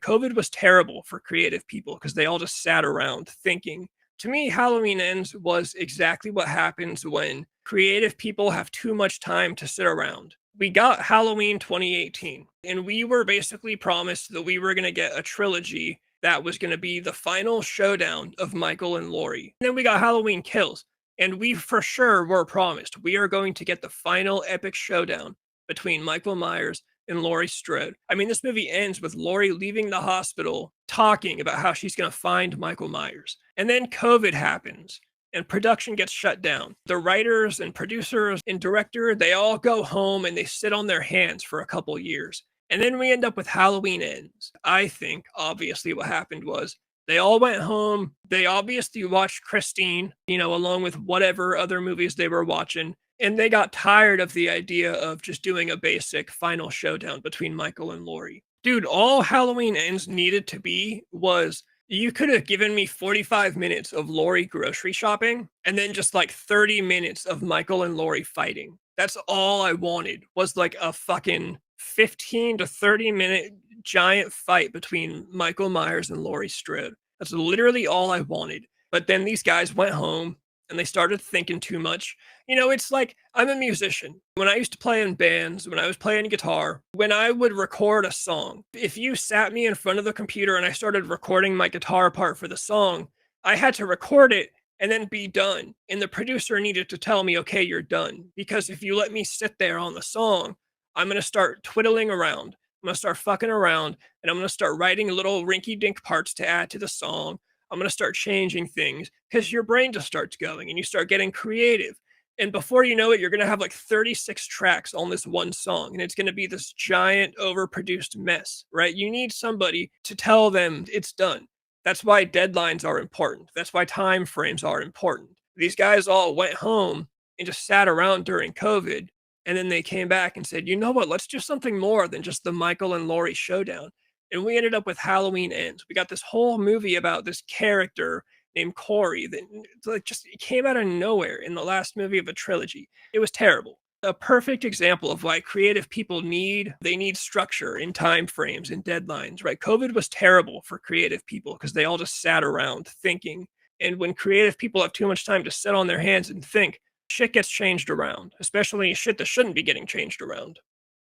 COVID was terrible for creative people because they all just sat around thinking. To me, Halloween Ends was exactly what happens when creative people have too much time to sit around. We got Halloween 2018, and we were basically promised that we were going to get a trilogy that was going to be the final showdown of Michael and Laurie. And then we got Halloween Kills, and we for sure were promised we are going to get the final epic showdown between Michael Myers and Laurie Strode. I mean, this movie ends with Laurie leaving the hospital talking about how she's going to find Michael Myers. And then COVID happens and production gets shut down. The writers and producers and director, they all go home and they sit on their hands for a couple years. And then we end up with Halloween Ends. I think obviously what happened was they all went home. They obviously watched Christine, along with whatever other movies they were watching. And they got tired of the idea of just doing a basic final showdown between Michael and Laurie. Dude, all Halloween Ends needed to be was you could have given me 45 minutes of Laurie grocery shopping and then just like 30 minutes of Michael and Laurie fighting. That's all I wanted was like a fucking 15 to 30-minute giant fight between Michael Myers and Laurie Strode. That's literally all I wanted. But then these guys went home and they started thinking too much. It's like I'm a musician. When I used to play in bands, when I was playing guitar, when I would record a song, if you sat me in front of the computer and I started recording my guitar part for the song, I had to record it and then be done. And the producer needed to tell me, okay, you're done. Because if you let me sit there on the song, I'm going to start twiddling around. I'm going to start fucking around and I'm going to start writing little rinky dink parts to add to the song. I'm going to start changing things because your brain just starts going and you start getting creative. And before you know it, you're going to have like 36 tracks on this one song. And it's going to be this giant overproduced mess, right? You need somebody to tell them it's done. That's why deadlines are important. That's why time frames are important. These guys all went home and just sat around during COVID. And then they came back and said, you know what? Let's do something more than just the Michael and Laurie showdown. And we ended up with Halloween Ends. We got this whole movie about this character named Corey that like just came out of nowhere in the last movie of a trilogy. It was terrible. A perfect example of why creative people need structure in time frames and deadlines, right? COVID was terrible for creative people because they all just sat around thinking. And when creative people have too much time to sit on their hands and think, shit gets changed around, especially shit that shouldn't be getting changed around.